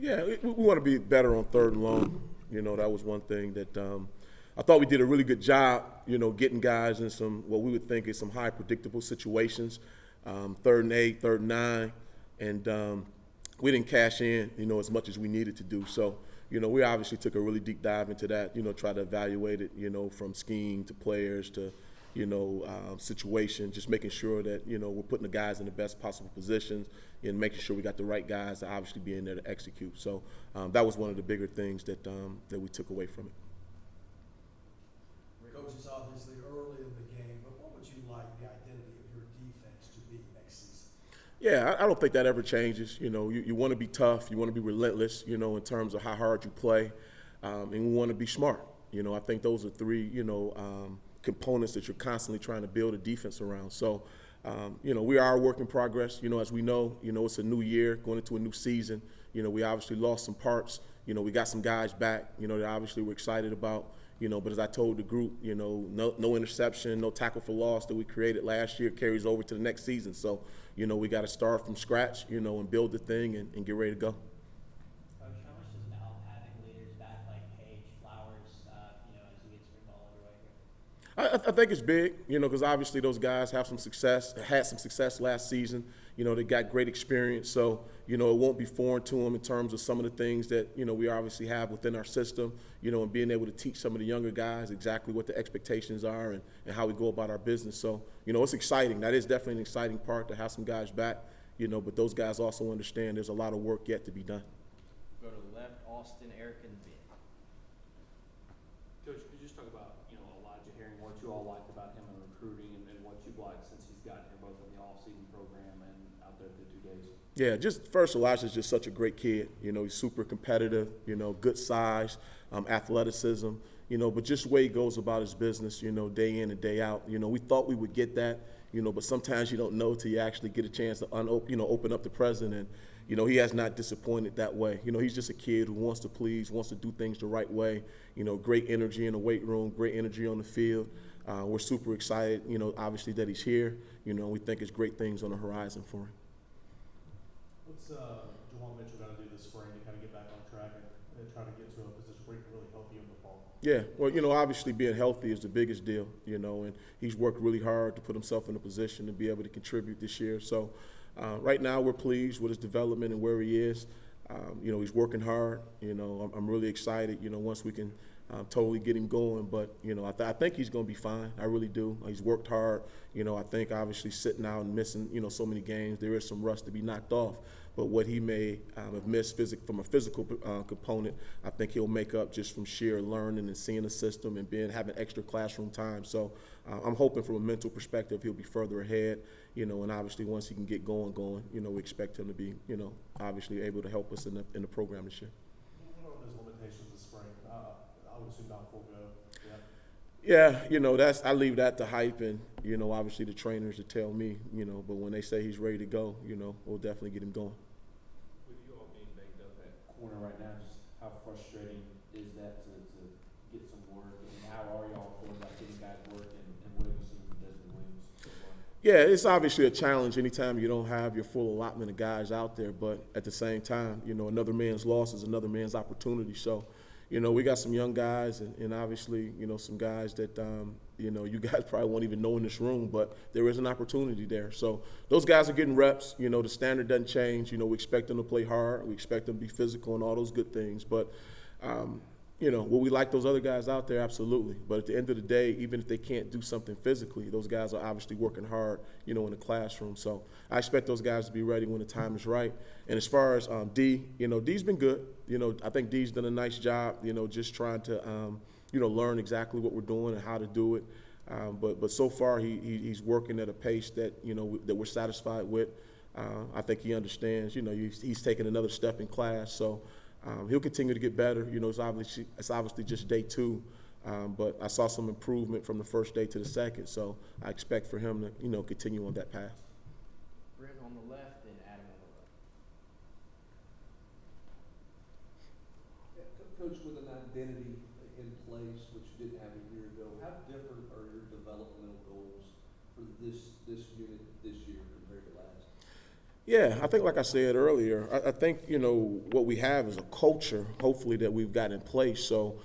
Yeah, we want to be better on third and long. That was one thing that I thought we did a really good job, getting guys in some what we would think is some high predictable situations, 3rd and 8, 3rd and 9, and we didn't cash in, as much as we needed to do. So, we obviously took a really deep dive into that, try to evaluate it, from scheme to players to, situation, just making sure that, we're putting the guys in the best possible positions and making sure we got the right guys to obviously be in there to execute. So that was one of the bigger things that we took away from it. Coach, it's obviously early in the game, but what would you like the identity of your defense to be next season? Yeah, I don't think that ever changes. You want to be tough, you want to be relentless, in terms of how hard you play, and we want to be smart. I think those are three, components that you're constantly trying to build a defense around. So, we are a work in progress. As we know, it's a new year, going into a new season. We obviously lost some parts. We got some guys back, that obviously we're excited about. But as I told the group, no interception, no tackle for loss that we created last year carries over to the next season. So, we got to start from scratch, and build the thing and get ready to go. Coach, how much does it help having leaders back like Paige, Flowers, as you get spring ball underway here? I think it's big, because obviously those guys have some success, had some success last season. They got great experience, so it won't be foreign to them in terms of some of the things that we obviously have within our system. And being able to teach some of the younger guys exactly what the expectations are and how we go about our business. So it's exciting. That is definitely an exciting part to have some guys back. But those guys also understand there's a lot of work yet to be done. Go to the left, Austin, Eric, and Ben. Coach, could you just talk about, Elijah Herring, what you all liked about him in recruiting and what you've liked since he's gotten here, both in the off-season program and out there through 2 days? Yeah, just first, Elijah's just such a great kid. He's super competitive, good size, athleticism, but just the way he goes about his business, day in and day out. We thought we would get that, but sometimes you don't know till you actually get a chance to open up the present. And, he has not disappointed that way. He's just a kid who wants to please, wants to do things the right way. Great energy in the weight room, great energy on the field. We're super excited, obviously that he's here. We think it's great things on the horizon for him. What's Juwan Mitchell going to do this spring to kind of get back on track and try to get to a position where he can really help you in the fall? Yeah, well, obviously being healthy is the biggest deal, and he's worked really hard to put himself in a position to be able to contribute this year. So right now we're pleased with his development and where he is. He's working hard. I'm really excited, once we can totally get him going. But, I think he's going to be fine. I really do. He's worked hard. I think obviously sitting out and missing, so many games, there is some rust to be knocked off. But what he may have missed from a physical component, I think he'll make up just from sheer learning and seeing the system and having extra classroom time. So I'm hoping from a mental perspective he'll be further ahead, and obviously once he can get going, we expect him to be, obviously able to help us in the program this year. What are those limitations this spring? I would assume not full go. Yeah, I leave that to hype and, obviously the trainers to tell me, but when they say he's ready to go, we'll definitely get him going. With you all being banged up at corner right now, just how frustrating is that to get some work? And how are y'all feeling about getting guys work and what have you seen from Desmond Williams so far? Yeah, it's obviously a challenge anytime you don't have your full allotment of guys out there, but at the same time, another man's loss is another man's opportunity. So, we got some young guys and obviously, some guys that, you guys probably won't even know in this room, but there is an opportunity there. So those guys are getting reps. The standard doesn't change. We expect them to play hard. We expect them to be physical and all those good things. But, will we like those other guys out there? Absolutely. But at the end of the day, even if they can't do something physically, those guys are obviously working hard, in the classroom. So I expect those guys to be ready when the time is right. And as far as D, D's been good. I think D's done a nice job, just trying to, learn exactly what we're doing and how to do it. But so far he's working at a pace that, that we're satisfied with. I think he understands, he's taking another step in class. So he'll continue to get better. It's obviously just day 2. But I saw some improvement from the first day to the second. So I expect for him to, continue on that path. Brent on the left and Adam on the right. Coach, with an identity in place, which you didn't have a year ago, how different are your developmental goals for this unit this year compared to last? Yeah, I think like I said earlier, I think, you know, what we have is a culture, hopefully, that we've got in place. So,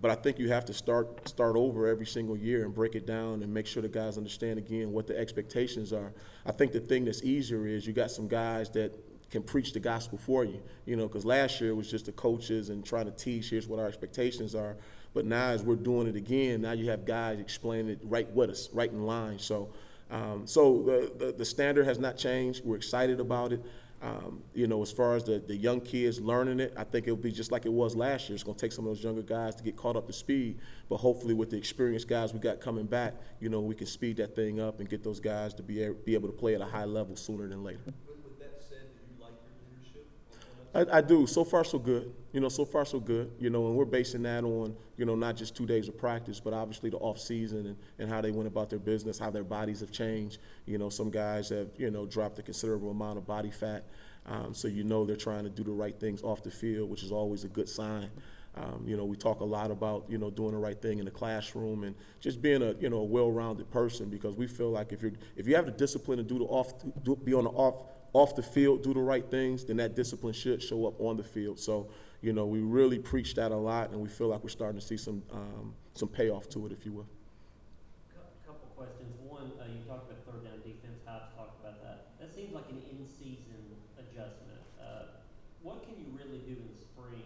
but I think you have to start over every single year and break it down and make sure the guys understand again what the expectations are. I think the thing that's easier is you got some guys that can preach the gospel for you, you know, because last year it was just the coaches and trying to teach, here's what our expectations are. But now as we're doing it again, now you have guys explaining it right with us, right in line. So the standard has not changed. We're excited about it. You know, as far as the young kids learning it, I think it'll be just like it was last year. It's going to take some of those younger guys to get caught up to speed, but hopefully with the experienced guys we got coming back, you know, we can speed that thing up and get those guys to be able to play at a high level sooner than later. With that said, do you like your leadership on that? I do. So far, so good. You know, so far, so good. You know, and we're basing that on, you know, not just 2 days of practice, but obviously the off season and how they went about their business, how their bodies have changed. You know, some guys have, you know, dropped a considerable amount of body fat. So, you know, they're trying to do the right things off the field, which is always a good sign. You know, we talk a lot about, you know, doing the right thing in the classroom and just being a, you know, a well-rounded person, because we feel like if you have the discipline to be on the off the field, do the right things, then that discipline should show up on the field. So, you know, we really preach that a lot, and we feel like we're starting to see some payoff to it, if you will. Couple questions. One, you talked about third down defense. Hobbs talked about that. That seems like an in-season adjustment. What can you really do in the spring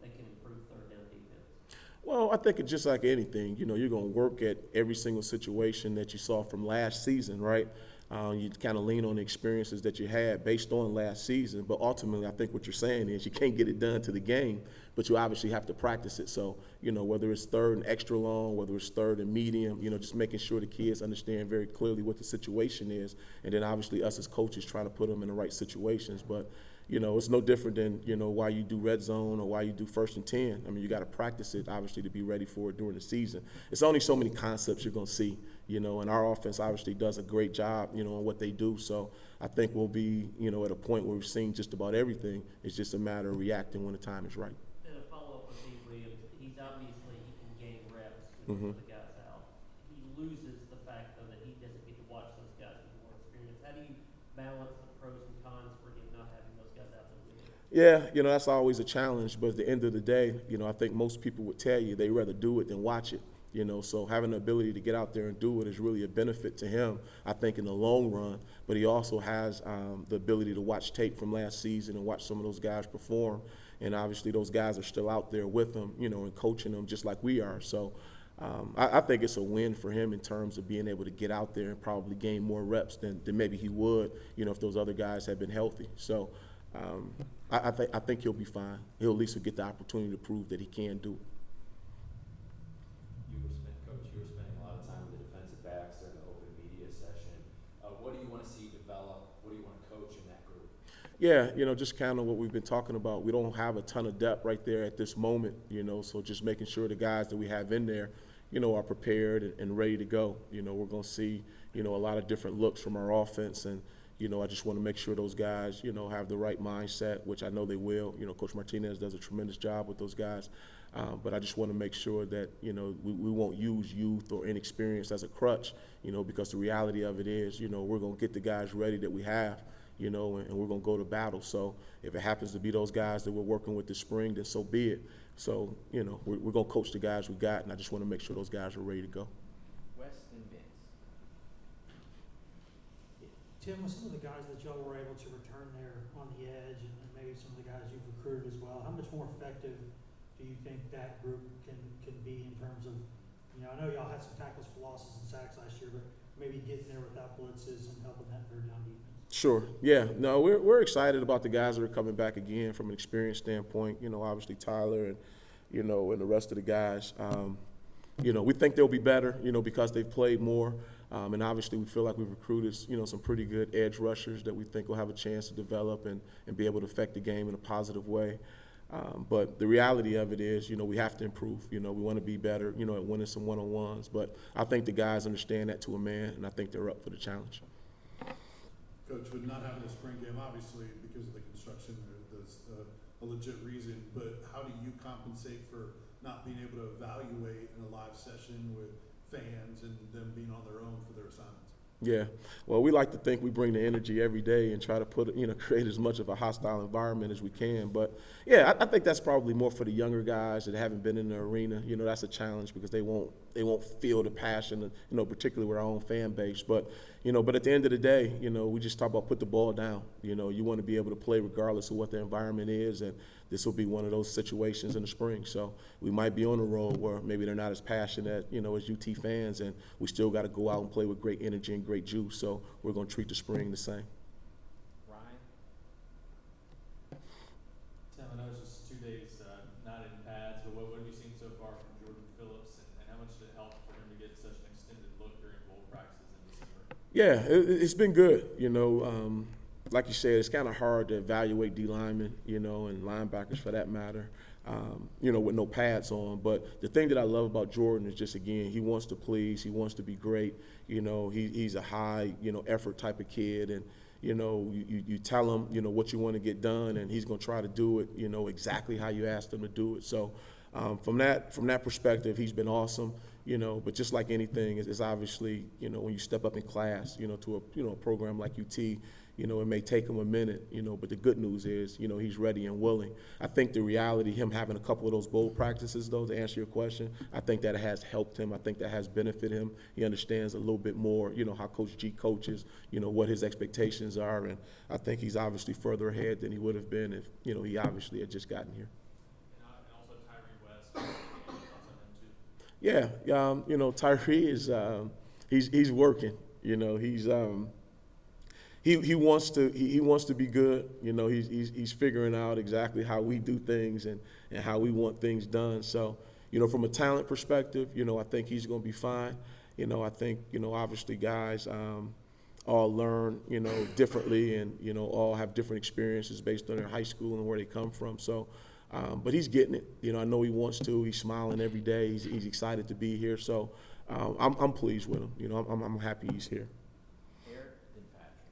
that can improve third down defense? Well, I think it's just like anything. You know, you're going to work at every single situation that you saw from last season, right? You kind of lean on the experiences that you had based on last season. But ultimately, I think what you're saying is you can't get it done to the game, but you obviously have to practice it. So, you know, whether it's third and extra long, whether it's third and medium, you know, just making sure the kids understand very clearly what the situation is. And then obviously us as coaches trying to put them in the right situations. But, you know, it's no different than, you know, why you do red zone or why you do 1st and 10. I mean, you got to practice it, obviously, to be ready for it during the season. It's only so many concepts you're going to see, you know, and our offense obviously does a great job, you know, on what they do. So I think we'll be, you know, at a point where we've seen just about everything. It's just a matter of reacting when the time is right. And a follow-up with Steve Williams. He's obviously, he can gain reps with Mhm. the guys out. He loses the fact, though, that he doesn't get to watch those guys with more experience. How do you balance the pros and cons for him not having those guys out there with him? Yeah, you know, that's always a challenge. But at the end of the day, you know, I think most people would tell you they'd rather do it than watch it. You know, so having the ability to get out there and do it is really a benefit to him, I think, in the long run. But he also has the ability to watch tape from last season and watch some of those guys perform. And obviously those guys are still out there with him, you know, and coaching them just like we are. So I think it's a win for him in terms of being able to get out there and probably gain more reps than maybe he would, you know, if those other guys had been healthy. So I think he'll be fine. He'll at least get the opportunity to prove that he can do it. Coach, you were spending a lot of time with the defensive backs during the open media session. What do you want to see develop? What do you want to coach in that group? Yeah, you know, just kind of what we've been talking about. We don't have a ton of depth right there at this moment, you know, so just making sure the guys that we have in there, you know, are prepared and ready to go. You know, we're going to see, you know, a lot of different looks from our offense, and, you know, I just want to make sure those guys, you know, have the right mindset, which I know they will. You know, Coach Martinez does a tremendous job with those guys. But I just want to make sure that, you know, we won't use youth or inexperience as a crutch, you know, because the reality of it is, you know, we're going to get the guys ready that we have, you know, and we're going to go to battle. So if it happens to be those guys that we're working with this spring, then so be it. So, you know, we're going to coach the guys we got, and I just want to make sure those guys are ready to go. Weston Vince. Tim, with some of the guys that y'all were able to return there on the edge, and maybe some of the guys you've recruited as well, how much more effective do you think that group can be in terms of, you know, I know y'all had some tackles for losses and sacks last year, but maybe getting there without blitzes and helping that third down defense? Sure. Yeah. No, we're excited about the guys that are coming back again from an experience standpoint. You know, obviously Tyler and, you know, and the rest of the guys. You know, we think they'll be better, you know, because they've played more. And obviously we feel like we've recruited, you know, some pretty good edge rushers that we think will have a chance to develop and be able to affect the game in a positive way. But the reality of it is, you know, we have to improve. You know, we want to be better, you know, at winning some one-on-ones. But I think the guys understand that to a man, and I think they're up for the challenge. Coach, with not having a spring game, obviously, because of the construction, there's a legit reason, but how do you compensate for not being able to evaluate in a live session with fans and them being on their own for their assignments? Yeah, well, we like to think we bring the energy every day and try to put, create as much of a hostile environment as we can. But yeah, I think that's probably more for the younger guys that haven't been in the arena. That's a challenge because they won't feel the passion, particularly with our own fan base. But but at the end of the day, we just talk about put the ball down. You want to be able to play regardless of what the environment is, and this will be one of those situations in the spring. So we might be on a road where maybe they're not as passionate, as UT fans, and we still got to go out and play with great energy and great juice. So we're going to treat the spring the same. Ryan? Tim, I know it's just 2 days, not in pads, but what have you seen so far from Jordan Phillips, and how much did it help for him to get such an extended look during bowl practices in December? Yeah, it's been good. Like you said, it's kind of hard to evaluate D linemen, and linebackers for that matter, with no pads on. But the thing that I love about Jordan is just, again, he wants to please, he wants to be great. He's a high, effort type of kid, and you tell him, what you want to get done, and he's going to try to do it, exactly how you asked him to do it. So from that perspective, he's been awesome. But just like anything, it's obviously, when you step up in class, to a program like UT, it may take him a minute, but the good news is, he's ready and willing. I think the reality, him having a couple of those bowl practices, though, to answer your question, I think that has helped him. I think that has benefited him. He understands a little bit more, how Coach G coaches, what his expectations are, and I think he's obviously further ahead than he would have been if, he obviously had just gotten here. And also Tyree West, any thoughts on him too? Yeah, Tyree is he's working. He wants to be good. He's figuring out exactly how we do things and how we want things done. So, from a talent perspective, I think he's going to be fine. I think obviously guys all learn differently and all have different experiences based on their high school and where they come from. So. But he's getting it. I know he wants to. He's smiling every day. He's excited to be here. So I'm pleased with him. I'm happy he's here. Eric, then Patrick.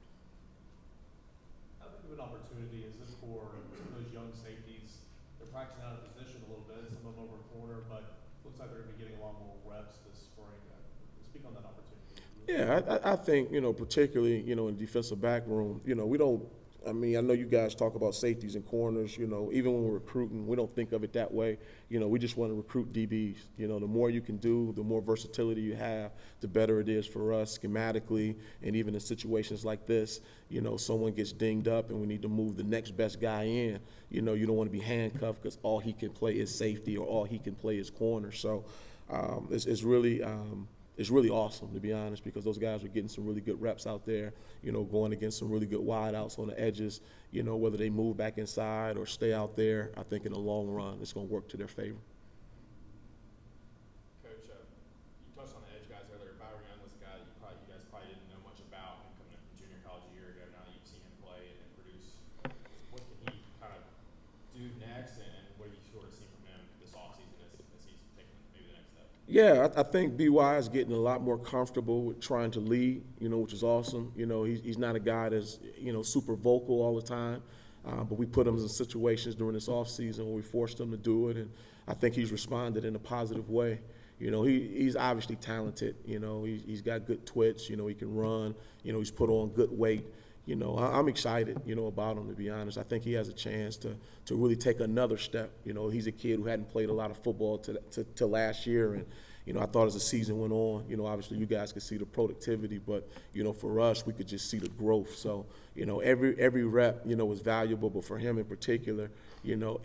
How big of an opportunity is this for some of those young safeties? They're practicing out of position a little bit, some of them over corner, but looks like they're going to be getting a lot more reps this spring. Speak on that opportunity. Yeah, I think, particularly, in defensive back room, we don't. I know you guys talk about safeties and corners, even when we're recruiting, we don't think of it that way. We just want to recruit DBs. The more you can do, the more versatility you have, the better it is for us schematically. And even in situations like this, someone gets dinged up and we need to move the next best guy in. You don't want to be handcuffed because all he can play is safety or all he can play is corner. So it's really awesome, to be honest, because those guys are getting some really good reps out there, going against some really good wideouts on the edges, whether they move back inside or stay out there. I think in the long run, it's going to work to their favor. Coach, you touched on the edge guys earlier. Byron Young was a guy that you guys probably didn't know much about when coming up from junior college a year ago. Now that you've seen him play and produce, what can he kind of do next, and what have you sort of seen from him this offseason as he's taking maybe the next step? Yeah, I think BY is getting a lot more comfortable with trying to lead, which is awesome. He's not a guy that's, super vocal all the time, but we put him in situations during this offseason where we forced him to do it, and I think he's responded in a positive way. He's obviously talented. He's got good twitch. He can run. He's put on good weight. I'm excited, about him, to be honest. I think he has a chance to really take another step. He's a kid who hadn't played a lot of football to last year, and, I thought as the season went on, obviously you guys could see the productivity, but, for us, we could just see the growth. So, every rep, was valuable, but for him in particular,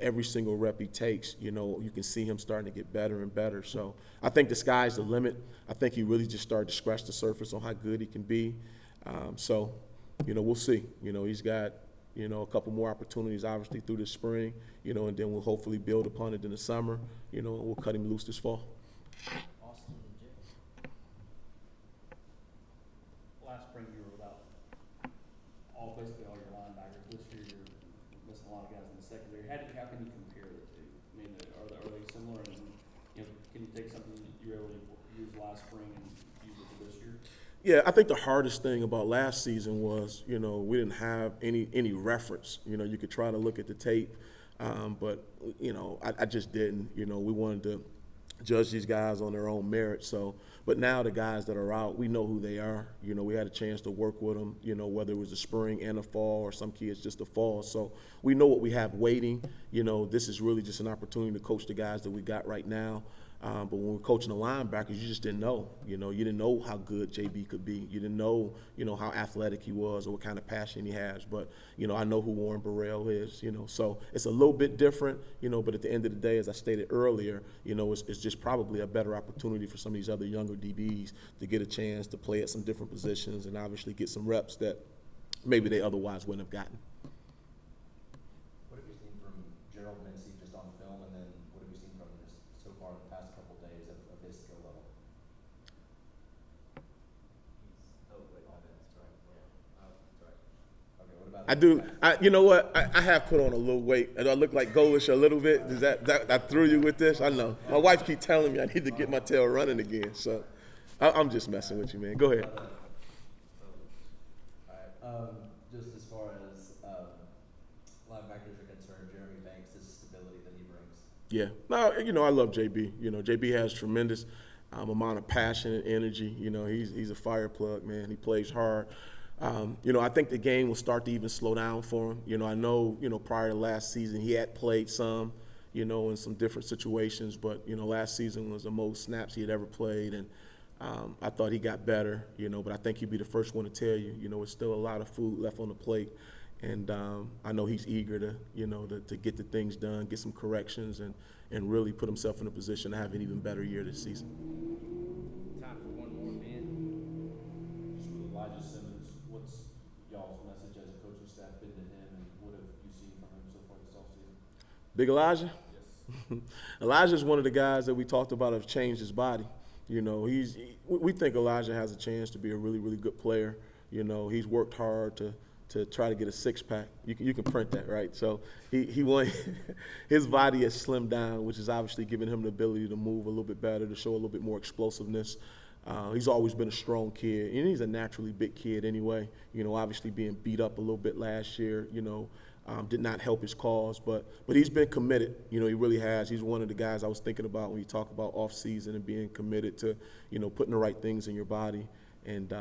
every single rep he takes, you can see him starting to get better and better. So I think the sky's the limit. I think he really just started to scratch the surface on how good he can be. We'll see. He's got, a couple more opportunities, obviously, through the spring, and then we'll hopefully build upon it in the summer, and we'll cut him loose this fall. Austin and Jay. Last spring you were without basically all your linebackers. This year you're missing a lot of guys in the secondary. How can you compare the two? Are they similar? And can you take something that you were able to use last spring and use it for this year? Yeah, I think the hardest thing about last season was, we didn't have any reference. You could try to look at the tape, but, I just didn't. We wanted to judge these guys on their own merit. So, but now the guys that are out, we know who they are. You know, we had a chance to work with them, you know, whether it was the spring and the fall or some kids just the fall. So we know what we have waiting. You know, this is really just an opportunity to coach the guys that we got right now. But when we're coaching the linebackers, you just didn't know. You know, you didn't know how good JB could be. You didn't know, you know, how athletic he was or what kind of passion he has. But, you know, I know who Warren Burrell is, you know. So it's a little bit different, you know, but at the end of the day, as I stated earlier, you know, it's just probably a better opportunity for some of these other younger DBs to get a chance to play at some different positions and obviously get some reps that maybe they otherwise wouldn't have gotten. What have you seen from Gerald Mincey just on film, and then what have you seen from him just so far in the past couple of days of his skill level? Oh, wait, my bad, sorry, sorry. Okay, what about? I do. You know what? I have put on a little weight. Do I look like Golish a little bit? Does that I threw you with this? I know. My wife keeps telling me I need to get my tail running again. So I'm just messing with you, man. Go ahead. Alright, just as far as linebackers are concerned, Jeremy Banks, his stability that he brings. Yeah. No, you know, I love JB. You know, JB has tremendous amount of passion and energy. You know, he's a fire plug, man. He plays hard. You know, I think the game will start to even slow down for him. You know, I know, you know, prior to last season, he had played some, you know, in some different situations, but, you know, last season was the most snaps he had ever played, and I thought he got better, you know, but I think he'd be the first one to tell you, you know, it's still a lot of food left on the plate, and I know he's eager to, you know, to get the things done, get some corrections, and really put himself in a position to have an even better year this season. Time for one more, man. Just with Elijah Simmons, what's y'all's message as a coaching staff been to him, and what have you seen from him so far this offseason? Big Elijah? Yes. Elijah's one of the guys that we talked about have changed his body. You know, we think Elijah has a chance to be a really, really good player. You know, he's worked hard to try to get a six-pack. You can print that, right? So he won. His body has slimmed down, which is obviously giving him the ability to move a little bit better, to show a little bit more explosiveness. He's always been a strong kid, and he's a naturally big kid anyway. You know, obviously being beat up a little bit last year, you know, did not help his cause, but he's been committed. You know, he really has. He's one of the guys I was thinking about when you talk about off-season and being committed to, you know, putting the right things in your body. And,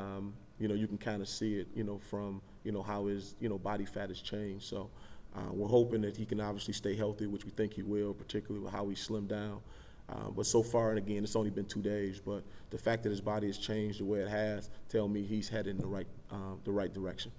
you know, you can kind of see it, you know, from, you know, how his, you know, body fat has changed. So we're hoping that he can obviously stay healthy, which we think he will, particularly with how he slimmed down. But so far, and again, it's only been 2 days, but the fact that his body has changed the way it has tell me he's heading in the right direction.